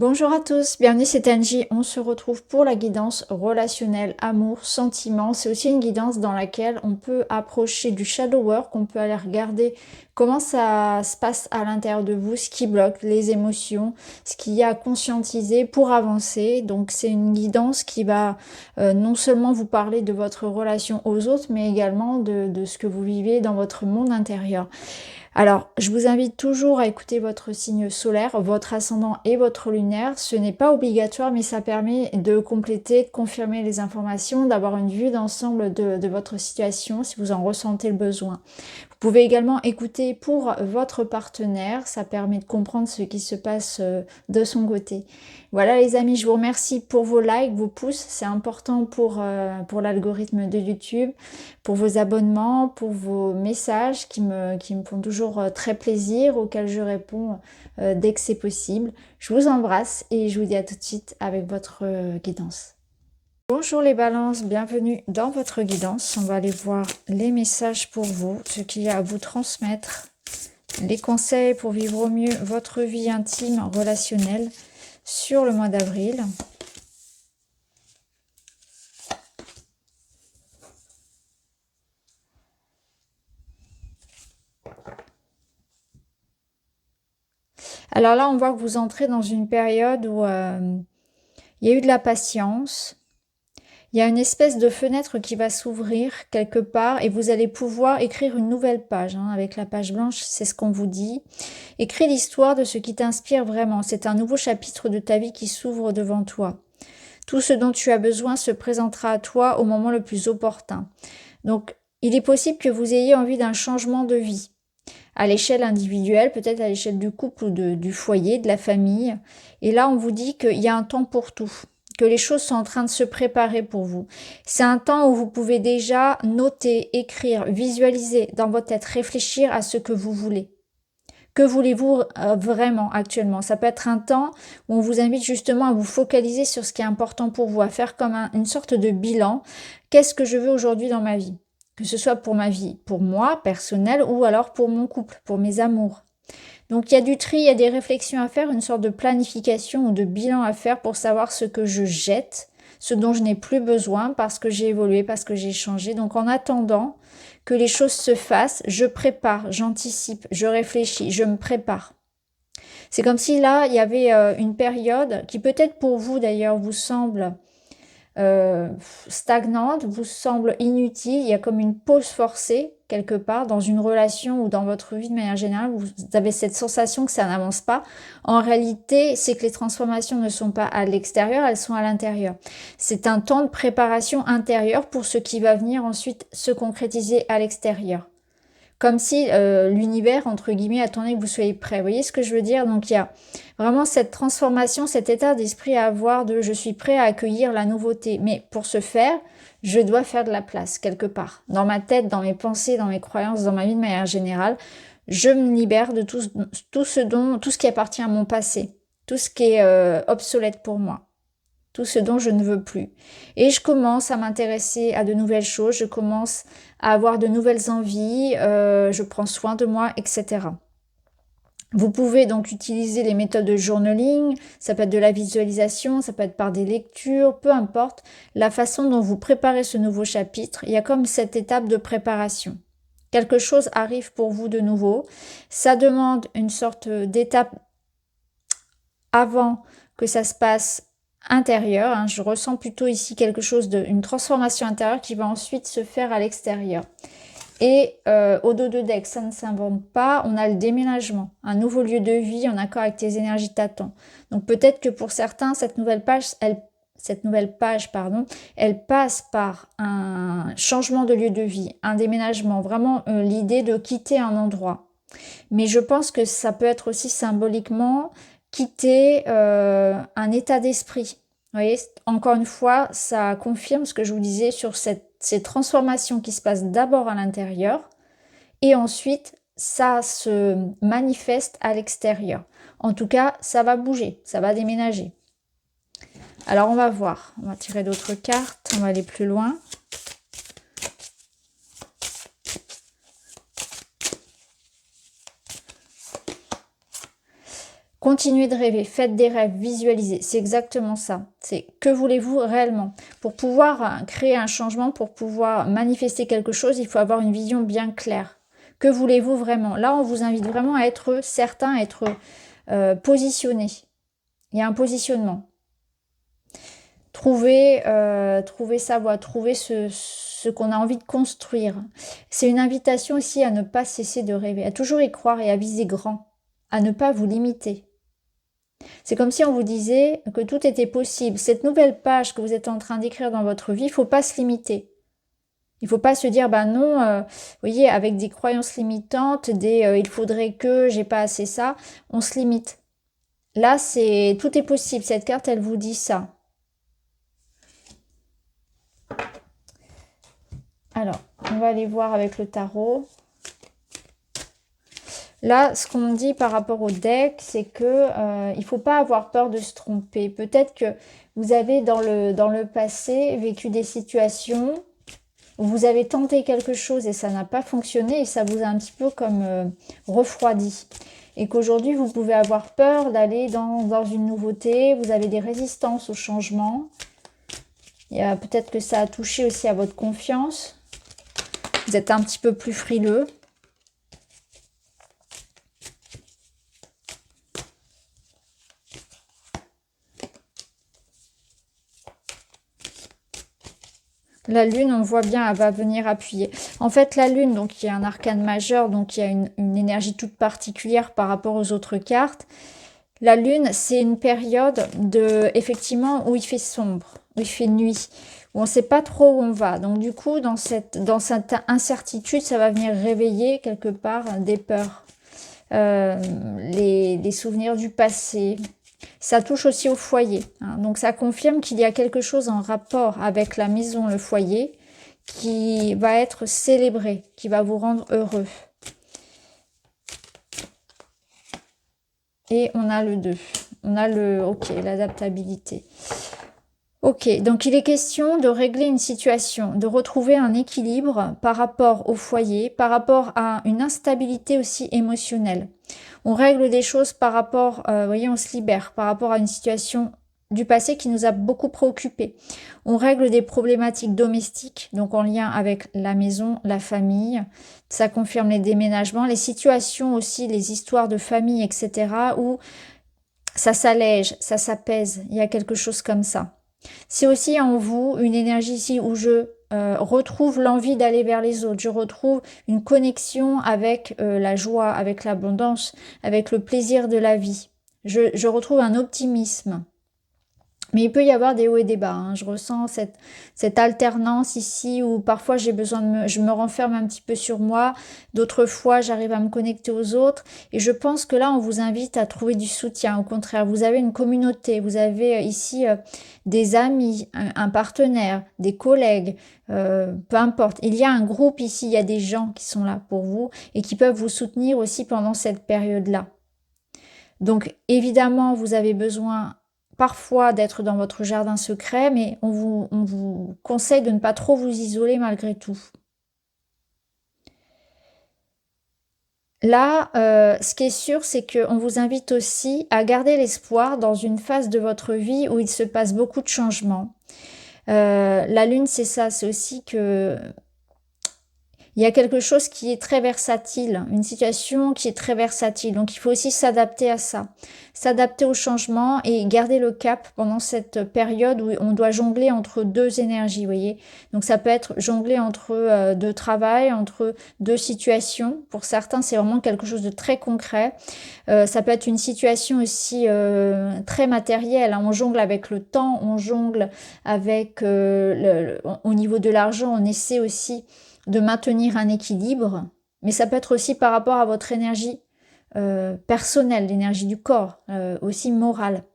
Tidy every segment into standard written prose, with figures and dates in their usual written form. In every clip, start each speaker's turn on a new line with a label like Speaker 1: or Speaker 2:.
Speaker 1: Bonjour à tous, bienvenue, c'est Angie. On se retrouve pour la guidance relationnelle, amour, sentiments. C'est aussi une guidance dans laquelle on peut approcher du shadow work, on peut aller regarder comment ça se passe à l'intérieur de vous, ce qui bloque, les émotions, ce qu'il y a à conscientiser pour avancer. Donc c'est une guidance qui va non seulement vous parler de votre relation aux autres, mais également de ce que vous vivez dans votre monde intérieur. Alors, je vous invite toujours à écouter votre signe solaire, votre ascendant et votre lunaire. Ce n'est pas obligatoire, mais ça permet de compléter, de confirmer les informations, d'avoir une vue d'ensemble de votre situation si vous en ressentez le besoin. Vous pouvez également écouter pour votre partenaire, ça permet de comprendre ce qui se passe de son côté. Voilà les amis, je vous remercie pour vos likes, vos pouces, c'est important pour l'algorithme de YouTube, pour vos abonnements, pour vos messages qui me font toujours très plaisir, auxquels je réponds dès que c'est possible. Je vous embrasse et je vous dis à tout de suite avec votre guidance. Bonjour les balances, bienvenue dans votre guidance. On va aller voir les messages pour vous, ce qu'il y a à vous transmettre, les conseils pour vivre au mieux votre vie intime, relationnelle sur le mois d'avril. Alors là, on voit que vous entrez dans une période où il y a eu de la patience. Il y a une espèce de fenêtre qui va s'ouvrir quelque part et vous allez pouvoir écrire une nouvelle page. Avec la page blanche, c'est ce qu'on vous dit. Écris l'histoire de ce qui t'inspire vraiment. C'est un nouveau chapitre de ta vie qui s'ouvre devant toi. Tout ce dont tu as besoin se présentera à toi au moment le plus opportun. Donc, il est possible que vous ayez envie d'un changement de vie. À l'échelle individuelle, peut-être à l'échelle du couple ou du foyer, de la famille. Et là, on vous dit qu'il y a un temps pour tout, que les choses sont en train de se préparer pour vous. C'est un temps où vous pouvez déjà noter, écrire, visualiser dans votre tête, réfléchir à ce que vous voulez. Que voulez-vous vraiment actuellement? Ça peut être un temps où on vous invite justement à vous focaliser sur ce qui est important pour vous, à faire comme une sorte de bilan. Qu'est-ce que je veux aujourd'hui dans ma vie? Que ce soit pour ma vie, pour moi, personnelle, ou alors pour mon couple, pour mes amours. Donc il y a du tri, il y a des réflexions à faire, une sorte de planification ou de bilan à faire pour savoir ce que je jette, ce dont je n'ai plus besoin parce que j'ai évolué, parce que j'ai changé. Donc en attendant que les choses se fassent, je prépare, j'anticipe, je réfléchis, je me prépare. C'est comme si là, il y avait une période qui peut-être pour vous d'ailleurs vous semble stagnante, vous semble inutile, il y a comme une pause forcée quelque part dans une relation ou dans votre vie de manière générale, vous avez cette sensation que ça n'avance pas. En réalité, c'est que les transformations ne sont pas à l'extérieur, elles sont à l'intérieur. C'est un temps de préparation intérieure pour ce qui va venir ensuite se concrétiser à l'extérieur. Comme si l'univers, entre guillemets, attendait que vous soyez prêts. Vous voyez ce que je veux dire? Donc il y a vraiment cette transformation, cet état d'esprit à avoir de je suis prêt à accueillir la nouveauté. Mais pour ce faire, je dois faire de la place quelque part. Dans ma tête, dans mes pensées, dans mes croyances, dans ma vie de manière générale, je me libère de tout ce qui appartient à mon passé, tout ce qui est obsolète pour moi. Tout ce dont je ne veux plus. Et je commence à m'intéresser à de nouvelles choses, je commence à avoir de nouvelles envies, je prends soin de moi, etc. Vous pouvez donc utiliser les méthodes de journaling, ça peut être de la visualisation, ça peut être par des lectures, peu importe la façon dont vous préparez ce nouveau chapitre, il y a comme cette étape de préparation. Quelque chose arrive pour vous de nouveau, ça demande une sorte d'étape avant que ça se passe intérieur, je ressens plutôt ici quelque chose une transformation intérieure qui va ensuite se faire à l'extérieur. Et au dos de deck, ça ne s'invente pas, on a le déménagement, un nouveau lieu de vie en accord avec tes énergies t'attend. Donc peut-être que pour certains, cette nouvelle page, elle passe par un changement de lieu de vie, un déménagement, vraiment l'idée de quitter un endroit. Mais je pense que ça peut être aussi symboliquement quitter un état d'esprit. Vous voyez, encore une fois, ça confirme ce que je vous disais sur ces transformations qui se passent d'abord à l'intérieur et ensuite ça se manifeste à l'extérieur. En tout cas, ça va bouger, ça va déménager. Alors on va voir, on va tirer d'autres cartes, on va aller plus loin. Continuez de rêver, faites des rêves, visualisez. C'est exactement ça. C'est que voulez-vous réellement? Pour pouvoir créer un changement, pour pouvoir manifester quelque chose, il faut avoir une vision bien claire. Que voulez-vous vraiment? Là, on vous invite vraiment à être certain, à être positionné. Il y a un positionnement. Trouvez sa voie, trouvez ce qu'on a envie de construire. C'est une invitation aussi à ne pas cesser de rêver, à toujours y croire et à viser grand, à ne pas vous limiter. C'est comme si on vous disait que tout était possible. Cette nouvelle page que vous êtes en train d'écrire dans votre vie, il ne faut pas se limiter. Il ne faut pas se dire, bah non, vous voyez, avec des croyances limitantes, il faudrait que, j'ai pas assez ça, on se limite. Là, tout est possible. Cette carte, elle vous dit ça. Alors, on va aller voir avec le tarot. Là, ce qu'on me dit par rapport au deck, c'est que il faut pas avoir peur de se tromper. Peut-être que vous avez dans le passé vécu des situations où vous avez tenté quelque chose et ça n'a pas fonctionné et ça vous a un petit peu comme refroidi. Et qu'aujourd'hui, vous pouvez avoir peur d'aller dans une nouveauté. Vous avez des résistances au changement. Peut-être que ça a touché aussi à votre confiance. Vous êtes un petit peu plus frileux. La lune, on voit bien, elle va venir appuyer. En fait, la lune, donc il y a un arcane majeur, donc il y a une énergie toute particulière par rapport aux autres cartes. La lune, c'est une période effectivement, où il fait sombre, où il fait nuit, où on ne sait pas trop où on va. Donc du coup, dans cette incertitude, ça va venir réveiller quelque part des peurs, les souvenirs du passé. Ça touche aussi au foyer. Hein. Donc ça confirme qu'il y a quelque chose en rapport avec la maison, le foyer, qui va être célébré, qui va vous rendre heureux. Et on a le 2. On a l'adaptabilité. Ok, donc il est question de régler une situation, de retrouver un équilibre par rapport au foyer, par rapport à une instabilité aussi émotionnelle. On règle des choses par rapport, vous voyez, on se libère par rapport à une situation du passé qui nous a beaucoup préoccupés. On règle des problématiques domestiques, donc en lien avec la maison, la famille. Ça confirme les déménagements, les situations aussi, les histoires de famille, etc. où ça s'allège, ça s'apaise. Il y a quelque chose comme ça. C'est aussi en vous une énergie ici où je retrouve l'envie d'aller vers les autres. Je retrouve une connexion avec la joie, avec l'abondance, avec le plaisir de la vie. Je retrouve un optimisme. Mais il peut y avoir des hauts et des bas. Hein. Je ressens cette alternance ici où parfois j'ai besoin je me renferme un petit peu sur moi. D'autres fois, j'arrive à me connecter aux autres. Et je pense que là, on vous invite à trouver du soutien. Au contraire, vous avez une communauté. Vous avez ici des amis, un partenaire, des collègues, peu importe. Il y a un groupe ici, il y a des gens qui sont là pour vous et qui peuvent vous soutenir aussi pendant cette période-là. Donc, évidemment, vous avez besoin parfois d'être dans votre jardin secret, mais on vous conseille de ne pas trop vous isoler malgré tout. Là, ce qui est sûr, c'est qu'on vous invite aussi à garder l'espoir dans une phase de votre vie où il se passe beaucoup de changements. La lune, c'est ça, c'est aussi que il y a quelque chose qui est très versatile, une situation qui est très versatile. Donc, il faut aussi s'adapter à ça, s'adapter au changement et garder le cap pendant cette période où on doit jongler entre deux énergies, vous voyez. Donc, ça peut être jongler entre deux travails, entre deux situations. Pour certains, c'est vraiment quelque chose de très concret. Ça peut être une situation aussi très matérielle. Hein. On jongle avec le temps, on jongle avec au niveau de l'argent, on essaie aussi de maintenir un équilibre, mais ça peut être aussi par rapport à votre énergie personnelle, l'énergie du corps, aussi morale,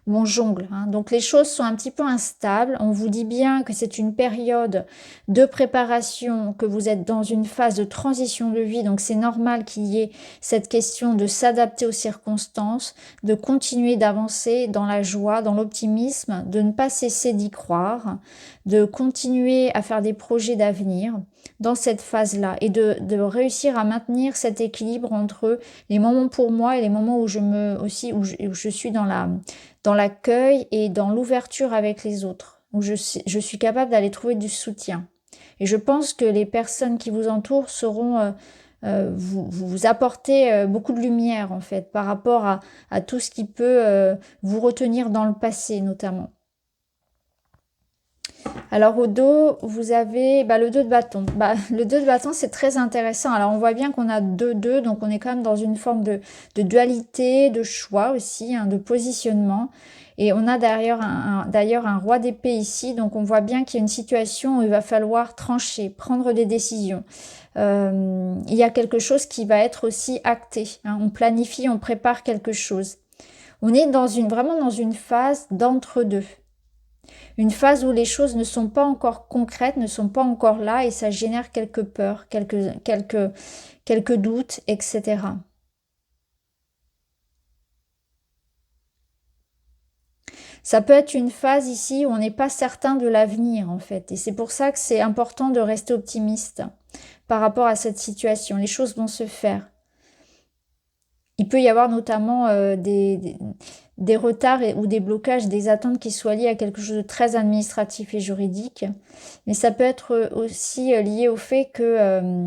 Speaker 1: où on jongle. Hein. Donc les choses sont un petit peu instables. On vous dit bien que c'est une période de préparation, que vous êtes dans une phase de transition de vie, donc c'est normal qu'il y ait cette question de s'adapter aux circonstances, de continuer d'avancer dans la joie, dans l'optimisme, de ne pas cesser d'y croire, de continuer à faire des projets d'avenir. dans cette phase-là et de réussir à maintenir cet équilibre entre les moments pour moi et les moments où où je suis dans l'accueil et dans l'ouverture avec les autres, où je suis capable d'aller trouver du soutien. Et je pense que les personnes qui vous entourent sauront vous apporter beaucoup de lumière en fait par rapport à tout ce qui peut vous retenir dans le passé notamment. Alors au dos, vous avez le 2 de bâton. Le 2 de bâton, c'est très intéressant. Alors on voit bien qu'on a 2-2, donc on est quand même dans une forme de dualité, de choix aussi, hein, de positionnement. Et on a d'ailleurs un roi d'épée ici, donc on voit bien qu'il y a une situation où il va falloir trancher, prendre des décisions. Il y a quelque chose qui va être aussi acté, hein. On planifie, on prépare quelque chose. On est vraiment dans une phase d'entre-deux. Une phase où les choses ne sont pas encore concrètes, ne sont pas encore là et ça génère quelques peurs, quelques doutes, etc. Ça peut être une phase ici où on n'est pas certain de l'avenir en fait. Et c'est pour ça que c'est important de rester optimiste par rapport à cette situation. Les choses vont se faire. Il peut y avoir notamment des retards ou des blocages, des attentes qui soient liées à quelque chose de très administratif et juridique. Mais ça peut être aussi lié au fait que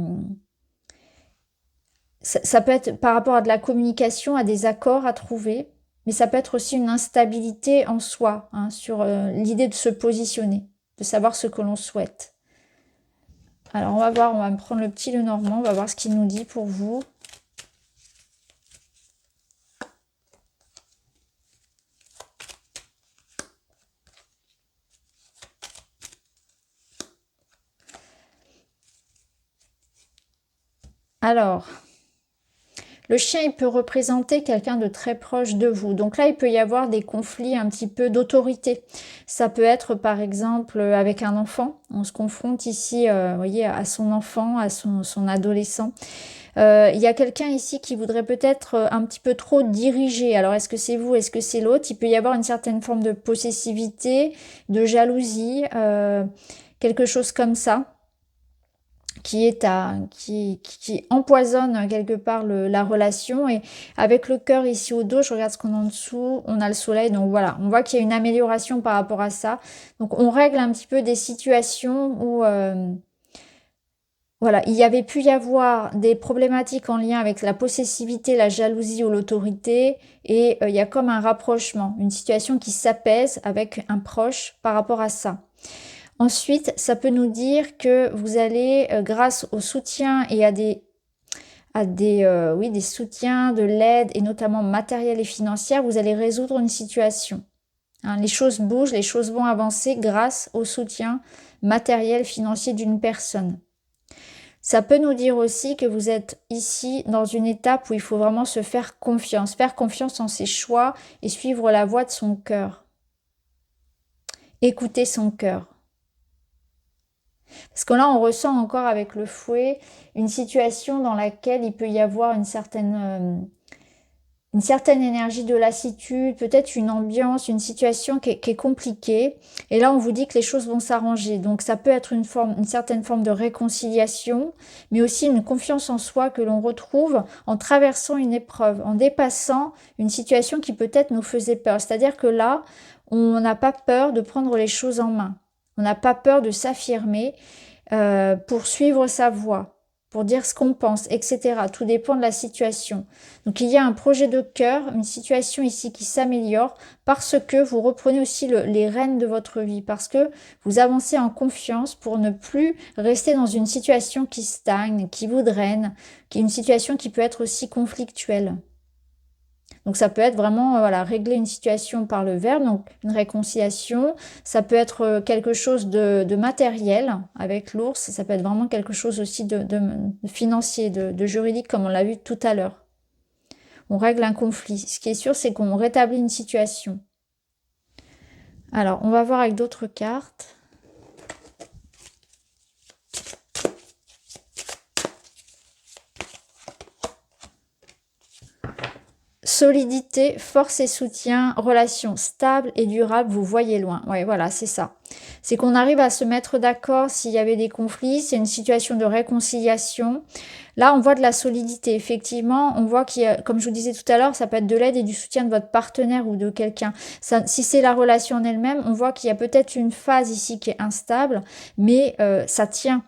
Speaker 1: ça peut être par rapport à de la communication, à des accords à trouver, mais ça peut être aussi une instabilité en soi, hein, sur l'idée de se positionner, de savoir ce que l'on souhaite. Alors on va voir, on va me prendre le petit Lenormand, on va voir ce qu'il nous dit pour vous. Alors, le chien, il peut représenter quelqu'un de très proche de vous. Donc là, il peut y avoir des conflits un petit peu d'autorité. Ça peut être, par exemple, avec un enfant. On se confronte ici, vous voyez, à son enfant, à son adolescent. Il y a quelqu'un ici qui voudrait peut-être un petit peu trop diriger. Alors, est-ce que c'est vous, est-ce que c'est l'autre? Il peut y avoir une certaine forme de possessivité, de jalousie, quelque chose comme ça, qui empoisonne quelque part la relation. Et avec le cœur ici au dos, je regarde ce qu'on a en dessous, on a le soleil, donc voilà, on voit qu'il y a une amélioration par rapport à ça. Donc on règle un petit peu des situations où voilà, il y avait pu y avoir des problématiques en lien avec la possessivité, la jalousie ou l'autorité, et il y a comme un rapprochement, une situation qui s'apaise avec un proche par rapport à ça. Ensuite, ça peut nous dire que vous allez, grâce au soutien et des soutiens, de l'aide et notamment matérielle et financière, vous allez résoudre une situation. Hein, les choses bougent, les choses vont avancer grâce au soutien matériel, financier d'une personne. Ça peut nous dire aussi que vous êtes ici dans une étape où il faut vraiment se faire confiance en ses choix et suivre la voie de son cœur. Écouter son cœur. Parce que là, on ressent encore avec le fouet une situation dans laquelle il peut y avoir une certaine énergie de lassitude, peut-être une ambiance, une situation qui est compliquée. Et là, on vous dit que les choses vont s'arranger. Donc, ça peut être une certaine forme de réconciliation, mais aussi une confiance en soi que l'on retrouve en traversant une épreuve, en dépassant une situation qui peut-être nous faisait peur. C'est-à-dire que là, on n'a pas peur de prendre les choses en main. On n'a pas peur de s'affirmer pour suivre sa voie, pour dire ce qu'on pense, etc. Tout dépend de la situation. Donc il y a un projet de cœur, une situation ici qui s'améliore parce que vous reprenez aussi les rênes de votre vie, parce que vous avancez en confiance pour ne plus rester dans une situation qui stagne, qui vous draine, qui est une situation qui peut être aussi conflictuelle. Donc ça peut être vraiment voilà, régler une situation par le verbe, donc une réconciliation. Ça peut être quelque chose de matériel avec l'ours. Ça peut être vraiment quelque chose aussi de financier, de juridique, comme on l'a vu tout à l'heure. On règle un conflit. Ce qui est sûr, c'est qu'on rétablit une situation. Alors, on va voir avec d'autres cartes. Solidité, force et soutien, relation stable et durable, vous voyez loin. Ouais, voilà, c'est ça. C'est qu'on arrive à se mettre d'accord s'il y avait des conflits, c'est une situation de réconciliation. Là, on voit de la solidité. Effectivement, on voit qu'il y a, comme je vous disais tout à l'heure, ça peut être de l'aide et du soutien de votre partenaire ou de quelqu'un. Si c'est la relation en elle-même, on voit qu'il y a peut-être une phase ici qui est instable, mais ça tient.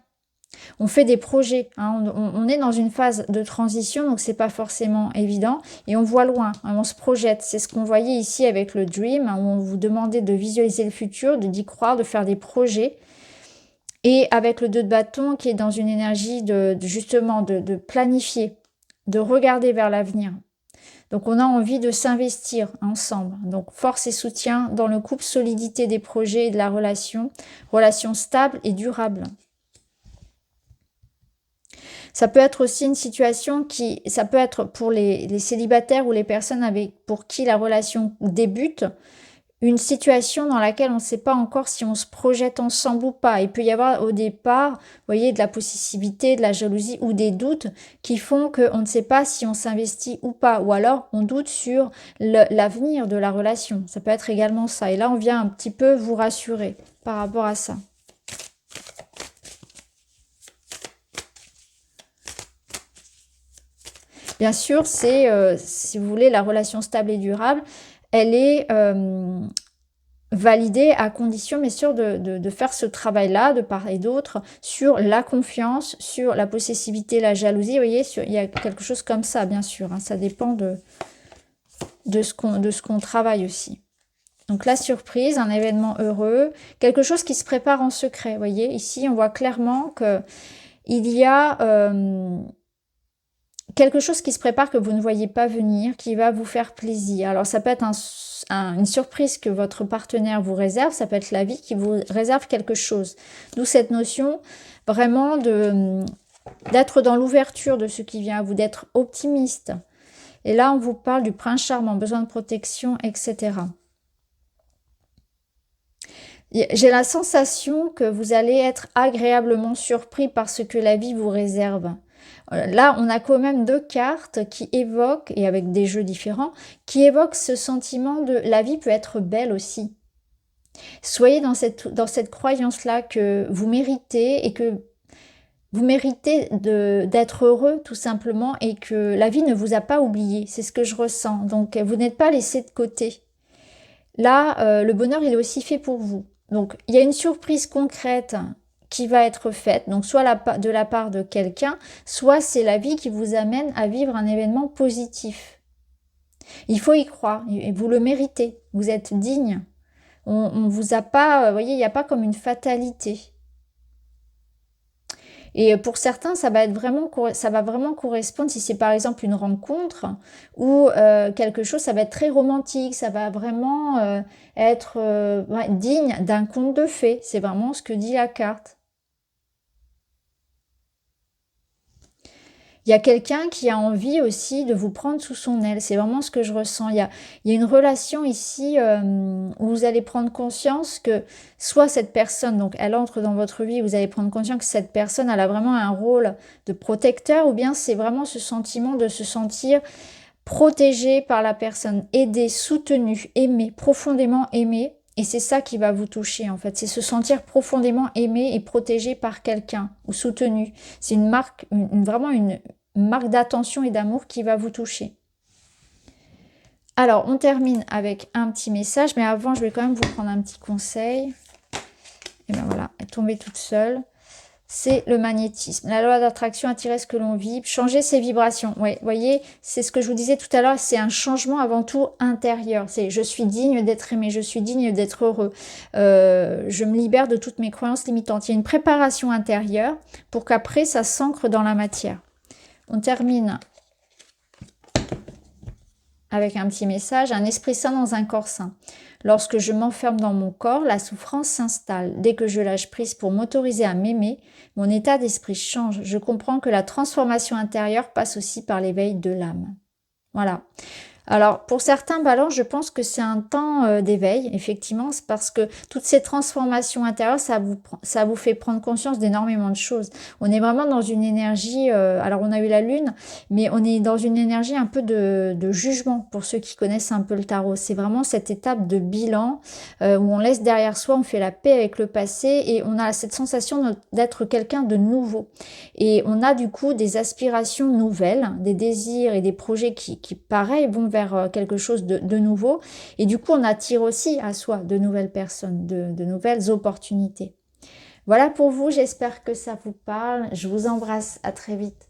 Speaker 1: On fait des projets, hein, on est dans une phase de transition, donc c'est pas forcément évident, et on voit loin, hein, on se projette. C'est ce qu'on voyait ici avec le Dream, hein, où on vous demandait de visualiser le futur, d'y croire, de faire des projets. Et avec le 2 de bâton qui est dans une énergie justement de planifier, de regarder vers l'avenir. Donc on a envie de s'investir ensemble. Donc force et soutien dans le couple, solidité des projets et de la relation stable et durable. Ça peut être aussi une situation ça peut être pour les célibataires ou les personnes pour qui la relation débute, une situation dans laquelle on ne sait pas encore si on se projette ensemble ou pas. Il peut y avoir au départ, vous voyez, de la possessivité, de la jalousie ou des doutes qui font qu'on ne sait pas si on s'investit ou pas. Ou alors on doute sur l'avenir de la relation. Ça peut être également ça. Et là, on vient un petit peu vous rassurer par rapport à ça. Bien sûr, c'est, si vous voulez, la relation stable et durable, elle est validée à condition, bien sûr, de faire ce travail-là, de part et d'autre, sur la confiance, sur la possessivité, la jalousie. Vous voyez, il y a quelque chose comme ça, bien sûr. Hein, ça dépend de ce qu'on travaille aussi. Donc la surprise, un événement heureux, quelque chose qui se prépare en secret. Vous voyez, ici, on voit clairement que il y a quelque chose qui se prépare que vous ne voyez pas venir, qui va vous faire plaisir. Alors ça peut être une surprise que votre partenaire vous réserve, ça peut être la vie qui vous réserve quelque chose. D'où cette notion vraiment d'être dans l'ouverture de ce qui vient à vous, d'être optimiste. Et là, on vous parle du prince charmant, besoin de protection, etc. J'ai la sensation que vous allez être agréablement surpris par ce que la vie vous réserve. Là, on a quand même 2 cartes qui évoquent, et avec des jeux différents, qui évoquent ce sentiment de la vie peut être belle aussi. Soyez dans cette croyance-là que vous méritez et que vous méritez d'être heureux tout simplement et que la vie ne vous a pas oublié. C'est ce que je ressens. Donc, vous n'êtes pas laissé de côté. Là, le bonheur, il est aussi fait pour vous. Donc, il y a une surprise concrète qui va être faite, donc soit de la part de quelqu'un, soit c'est la vie qui vous amène à vivre un événement positif. Il faut y croire, et vous le méritez, vous êtes digne. On vous a pas, vous voyez, il n'y a pas comme une fatalité. Et pour certains, ça va vraiment correspondre, si c'est par exemple une rencontre ou quelque chose, ça va être très romantique, ça va vraiment être digne d'un conte de fées. C'est vraiment ce que dit la carte. Il y a quelqu'un qui a envie aussi de vous prendre sous son aile. C'est vraiment ce que je ressens. Il y a une relation ici où vous allez prendre conscience que soit cette personne, donc elle entre dans votre vie, vous allez prendre conscience que cette personne, elle a vraiment un rôle de protecteur, ou bien c'est vraiment ce sentiment de se sentir protégé par la personne, aidé, soutenu, aimé, profondément aimé. Et c'est ça qui va vous toucher en fait, c'est se sentir profondément aimé et protégé par quelqu'un ou soutenu. C'est une marque, vraiment une marque d'attention et d'amour qui va vous toucher. Alors on termine avec un petit message, mais avant je vais quand même vous prendre un petit conseil. Et ben voilà, elle est tombée toute seule. C'est le magnétisme. La loi d'attraction, attirer ce que l'on vibre, changer ses vibrations. Oui, vous voyez, c'est ce que je vous disais tout à l'heure, c'est un changement avant tout intérieur. C'est je suis digne d'être aimé, je suis digne d'être heureux. Je me libère de toutes mes croyances limitantes. Il y a une préparation intérieure pour qu'après ça s'ancre dans la matière. On termine avec un petit message, un esprit sain dans un corps sain. Lorsque je m'enferme dans mon corps, la souffrance s'installe. Dès que je lâche prise pour m'autoriser à m'aimer, mon état d'esprit change. Je comprends que la transformation intérieure passe aussi par l'éveil de l'âme. Voilà. Alors, pour certains balances, je pense que c'est un temps d'éveil, effectivement, c'est parce que toutes ces transformations intérieures, ça vous fait prendre conscience d'énormément de choses. On est vraiment dans une énergie, alors on a eu la lune, mais on est dans une énergie un peu de jugement, pour ceux qui connaissent un peu le tarot. C'est vraiment cette étape de bilan où on laisse derrière soi, on fait la paix avec le passé et on a cette sensation d'être quelqu'un de nouveau. Et on a du coup des aspirations nouvelles, des désirs et des projets qui pareil, vont vers quelque chose de nouveau. Et du coup, on attire aussi à soi de nouvelles personnes, de nouvelles opportunités. Voilà pour vous, j'espère que ça vous parle. Je vous embrasse, à très vite.